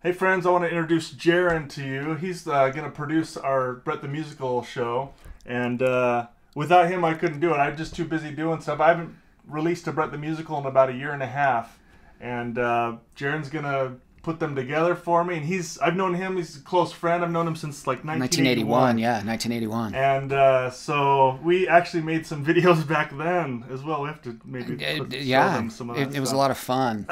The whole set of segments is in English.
Hey friends, I want to introduce Jaron to you. He's going to produce our Brett the Musical show, and without him I couldn't do it. I'm just too busy doing stuff. I haven't released a Brett the Musical in about 1.5 years, and Jaron's going to put them together for me. And I've known him, he's a close friend. I've known him since like 1981. Yeah, 1981. And so we actually made some videos back then as well. We have to maybe show them some of that it was a lot of fun.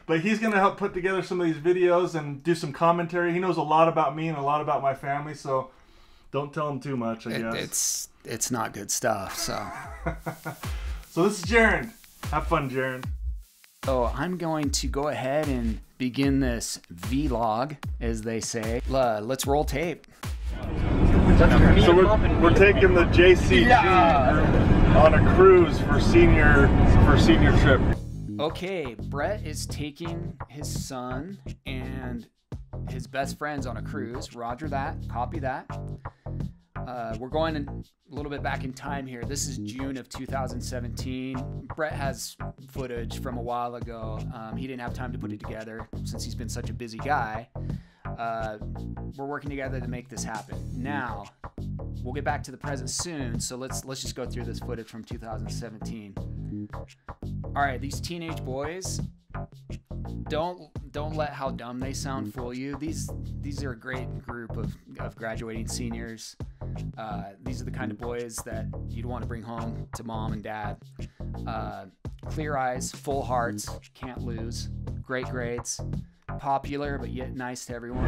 But he's going to help put together some of these videos and do some commentary. He knows a lot about me and a lot about my family, so don't tell him too much, I guess. It's not good stuff, so. So this is Jaron. Have fun, Jaron. So I'm going to go ahead and begin this vlog, as they say. Let's roll tape. So we're taking the JCG on a cruise for senior trip. Okay, Brett is taking his son and his best friends on a cruise. Roger that. Copy that. We're going a little bit back in time here. This is June of 2017. Brett has footage from a while ago. He didn't have time to put it together since he's been such a busy guy. We're working together to make this happen. Now, we'll get back to the present soon, so let's just go through this footage from 2017. All right, these teenage boys, don't let how dumb they sound fool you. These are a great group of graduating seniors. These are the kind of boys that you'd want to bring home to mom and dad. Clear eyes, full hearts, can't lose, great grades, popular but yet nice to everyone.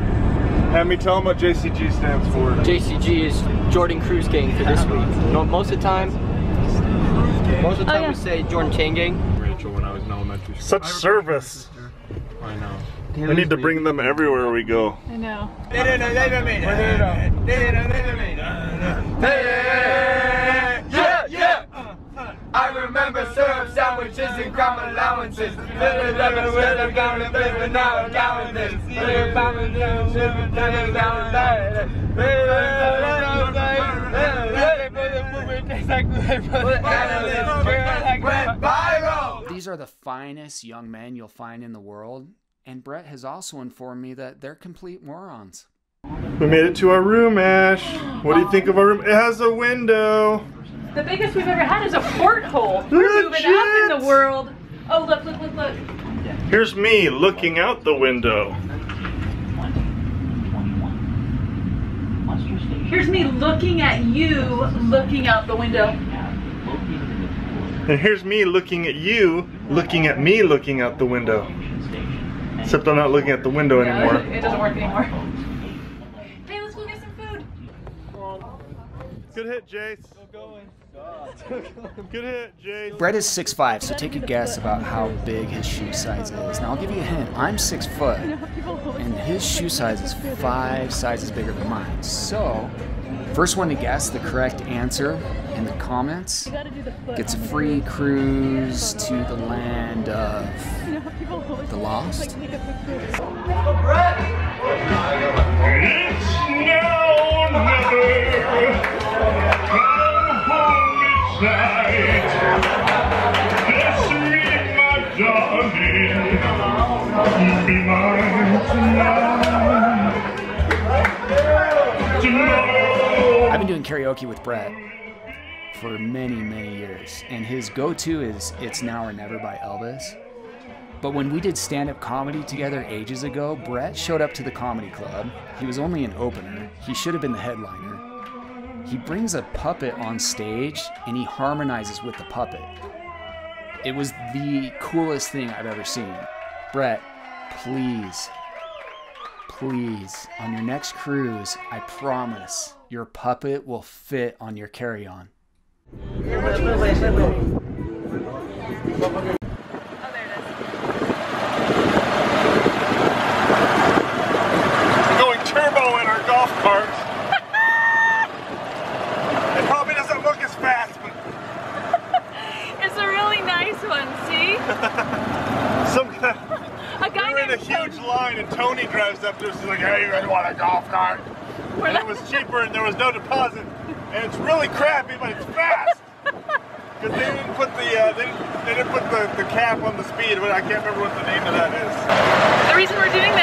Have me tell them what JCG stands for. JCG is Jordan Cruise Gang for this week. No, most of the time we say Jordan Chain Gang. Rachel, when I was in elementary school. Such service. I know. I need to bring them everywhere we go. I know. I remember syrup sandwiches and crumb allowances. These are the finest young men you'll find in the world, and Brett has also informed me that they're complete morons. We made it to our room, Ash. What do you think of our room? It has a window. The biggest we've ever had is a porthole. We're moving up in the world. Oh, look, look, look, look. Here's me looking out the window. Here's me looking at you, looking out the window. And here's me looking at you, looking at me looking out the window. Except I'm not looking at the window anymore. It doesn't work anymore. Hey, let's go get some food. Good hit, Jace. Good hit, Jace. Brett is 6'5", so take a guess about how big his shoe size is. Now I'll give you a hint. I'm 6 foot, and his shoe size is 5 sizes bigger than mine. So, first one to guess the correct answer in the comments gets a free cruise to the land of the lost. It's now or never. Kiss me, my darling. Be mine tonight. I've been doing karaoke with Brett for many, many years, and his go-to is It's Now or Never by Elvis. But when we did stand-up comedy together ages ago, Brett showed up to the comedy club. He was only an opener. He should have been the headliner. He brings a puppet on stage and he harmonizes with the puppet. It was the coolest thing I've ever seen. Brett, please, please, on your next cruise, I promise your puppet will fit on your carry-on. Going turbo in our golf cart. It probably doesn't look as fast, but It's a really nice one, see? A guy we're in a huge line and Tony drives up to us. He's like, "Hey, you guys want a golf cart?" And it was cheaper and there was no deposit. And it's really crappy, but it's fast. Because they didn't put the cap on the speed, but I can't remember what the name of that is. The reason we're doing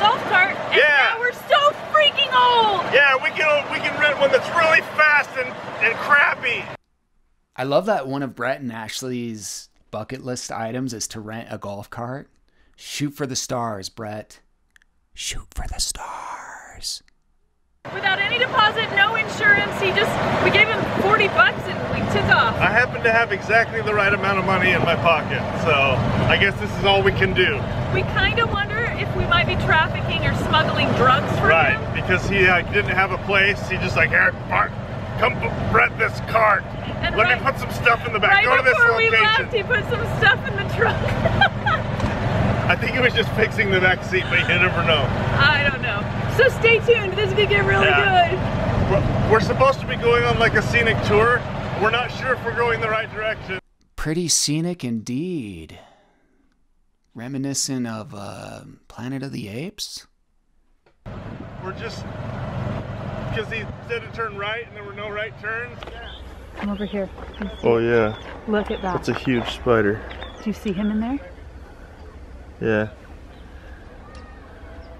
golf cart, and Yeah. now we're so freaking old. Yeah, we can rent one that's really fast and crappy. I love that one of Brett and Ashlee's bucket list items is to rent a golf cart. Shoot for the stars, Brett. Shoot for the stars. Without any deposit, no insurance. We gave him 40 bucks and we took off. I happen to have exactly the right amount of money in my pocket, so I guess this is all we can do. We kind of wonder if we might be trafficking or smuggling drugs for him. Right, because he didn't have a place. He just like, here, Mark, come rent this cart. And Let right- me put some stuff in the back. Right Go to this before we location. left, he put some stuff in the trunk. I think he was just fixing the back seat, but you never know. I don't know. So stay tuned. This is gonna get really good. We're supposed to be going on like a scenic tour. We're not sure if we're going the right direction. Pretty scenic indeed. Reminiscent of Planet of the Apes. We're just, because he said to turn right and there were no right turns. Come over here. Oh yeah, Look at that. that's a huge spider. Do you see him in there? Yeah.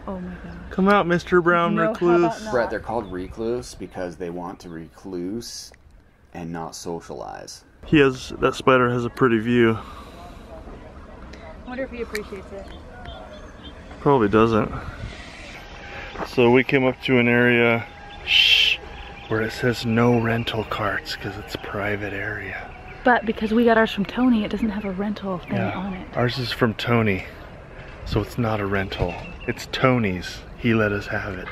Oh my god. Come out, Mr. Brown No, how Recluse. about not? Brett, they're called recluse because they want to recluse and not socialize. That spider has a pretty view. I wonder if he appreciates it. Probably doesn't. So we came up to an area, where it says no rental carts because it's a private area. But because we got ours from Tony, it doesn't have a rental thing on it. Ours is from Tony, so it's not a rental. It's Tony's. He let us have it.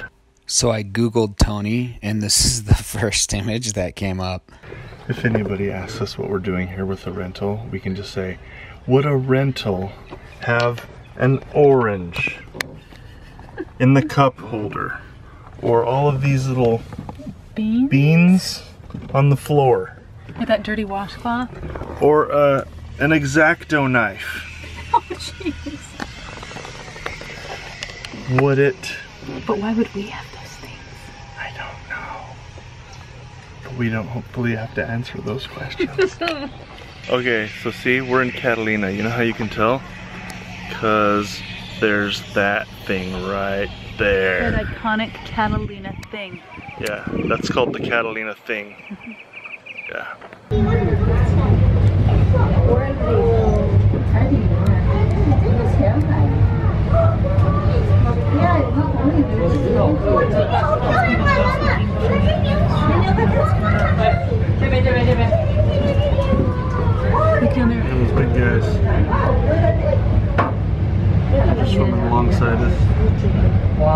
So I Googled Tony, and this is the first image that came up. If anybody asks us what we're doing here with a rental, we can just say, would a rental have an orange in the cup holder? Or all of these little beans on the floor? With that dirty washcloth? Or an X-Acto knife? Oh jeez. Would it? But why would we have those things? I don't know. But we don't hopefully have to answer those questions. Okay, so see, we're in Catalina. You know how you can tell? Because there's that thing right there. That iconic Catalina thing. Yeah, that's called the Catalina thing. Yeah. Those big guys. Swimming alongside us.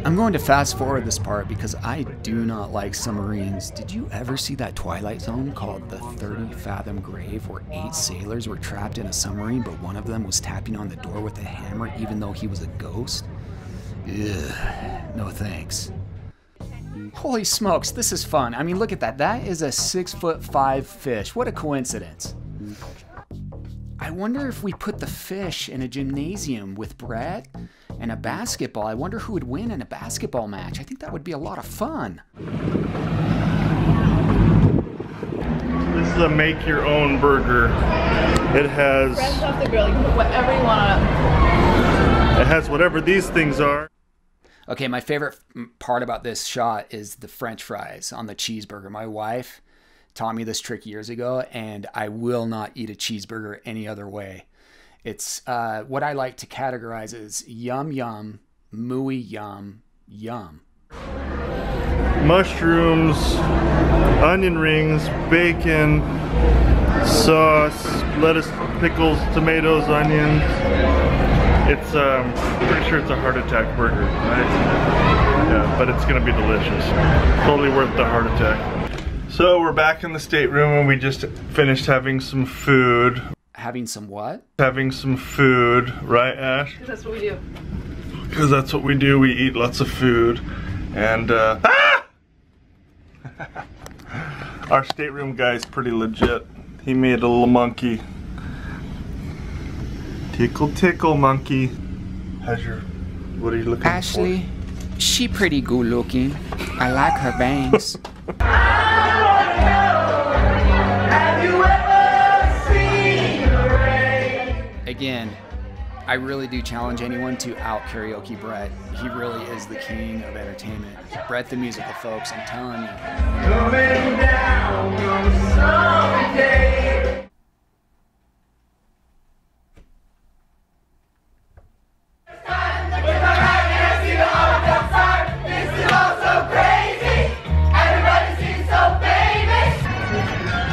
I'm going to fast forward this part because I do not like submarines. Did you ever see that Twilight Zone called the 30 Fathom Grave where 8 sailors were trapped in a submarine but one of them was tapping on the door with a hammer even though he was a ghost? Ugh, no thanks. Holy smokes, this is fun. I mean, look at that. That is a 6'5" fish. What a coincidence. I wonder if we put the fish in a gymnasium with Brett and a basketball. I wonder who would win in a basketball match. I think that would be a lot of fun. This is a make your own burger. It has Bread's off the grill. You can put whatever you want on it. It has whatever these things are. Okay, my favorite part about this shot is the French fries on the cheeseburger. My wife taught me this trick years ago, and I will not eat a cheeseburger any other way. It's what I like to categorize as yum yum, mooey yum, yum. Mushrooms, onion rings, bacon, sauce, lettuce, pickles, tomatoes, onions. It's pretty sure it's a heart attack burger, right? Yeah, but it's gonna be delicious. Totally worth the heart attack. So we're back in the stateroom and we just finished having some food. Having some what? Having some food, right, Ash? That's what we do. Because that's what we do. We eat lots of food, and our stateroom guy's pretty legit. He made a little monkey. Tickle, tickle, monkey. How's your? What are you looking Ashlee, she pretty good looking. I like her bangs. for? again, I really do challenge anyone to out karaoke Brett. He really is the king of entertainment. Brett the musical, folks, I'm telling you. Coming down on a summer day.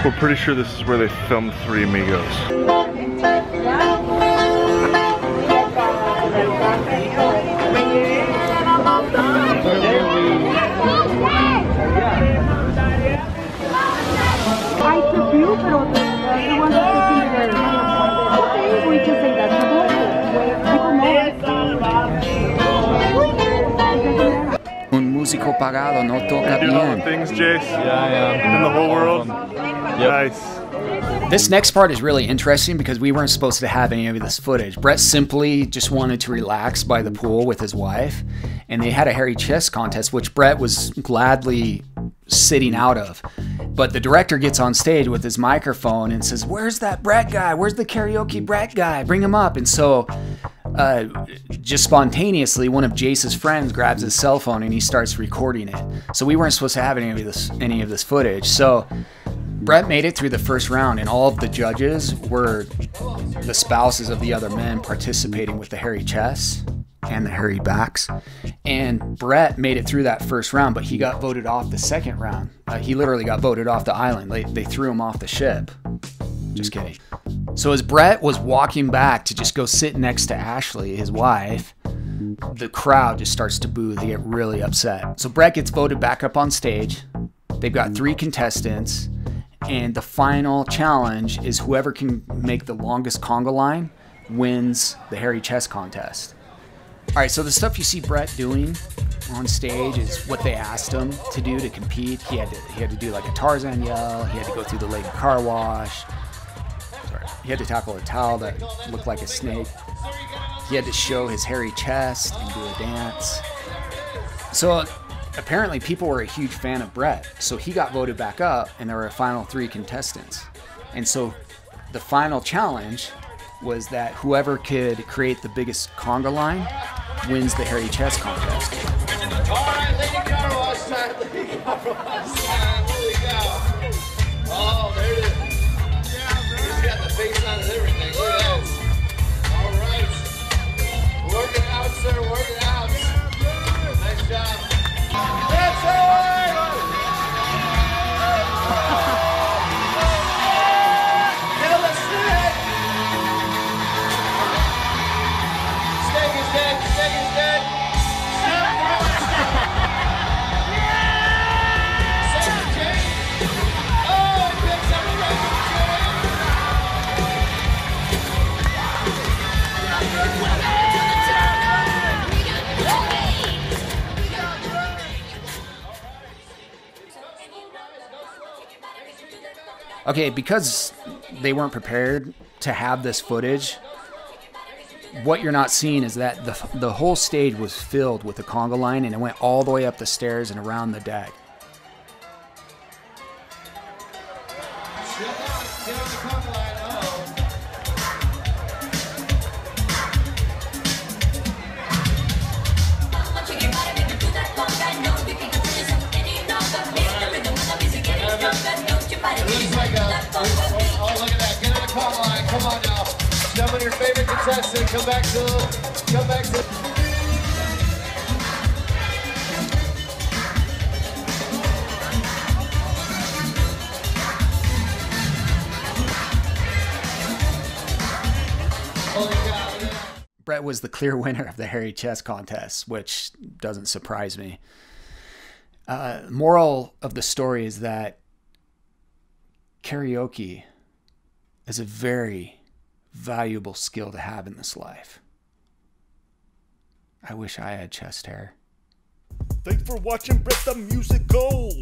We're pretty sure this is where they filmed Three Amigos. Un músico pagado no toca bien. You doing all the things, Jace? Yeah, I am. In the whole world? Yep. Nice. This next part is really interesting because we weren't supposed to have any of this footage. Brett simply just wanted to relax by the pool with his wife, and they had a hairy chest contest, which Brett was gladly sitting out of. But the director gets on stage with his microphone and says, "Where's that Brett guy? Where's the karaoke Brett guy? Bring him up." And so just spontaneously, one of Jace's friends grabs his cell phone and he starts recording it. So we weren't supposed to have any of this footage. So Brett made it through the first round, and all of the judges were the spouses of the other men participating with the hairy chests and the hairy backs. And Brett made it through that first round, but he got voted off the second round. He literally got voted off the island. They threw him off the ship. Just kidding. So as Brett was walking back to just go sit next to Ashlee, his wife, the crowd just starts to boo. They get really upset. So Brett gets voted back up on stage. They've got 3 contestants, and the final challenge is whoever can make the longest conga line wins the hairy chest contest. All right, so the stuff you see Brett doing on stage is what they asked him to do to compete. He had to do like a Tarzan yell. He had to go through the lady car wash. Sorry. He had to tackle a towel that looked like a snake. He had to show his hairy chest and do a dance. So apparently people were a huge fan of Brett. So he got voted back up, and there were a final 3 contestants. And so the final challenge was that whoever could create the biggest conga line wins the hairy chest contest. All right, lady car wash time, lady car wash time. Holy cow. Oh, there it is. He's got the face on and everything. Look at that. All right. Work it out, sir. Work it out. Nice job. That's it. Kill the snake. Snake is dead. Snake is dead. Okay, because they weren't prepared to have this footage, what you're not seeing is that the whole stage was filled with the conga line, and it went all the way up the stairs and around the deck. Oh, look at that. Get in the car line. Come on now. Summon your favorite contestant. Come back to. Brett was the clear winner of the hairy chest contest, which doesn't surprise me. Moral of the story is that karaoke is a very valuable skill to have in this life. I wish I had chest hair. Thanks for watching Brett the Musical.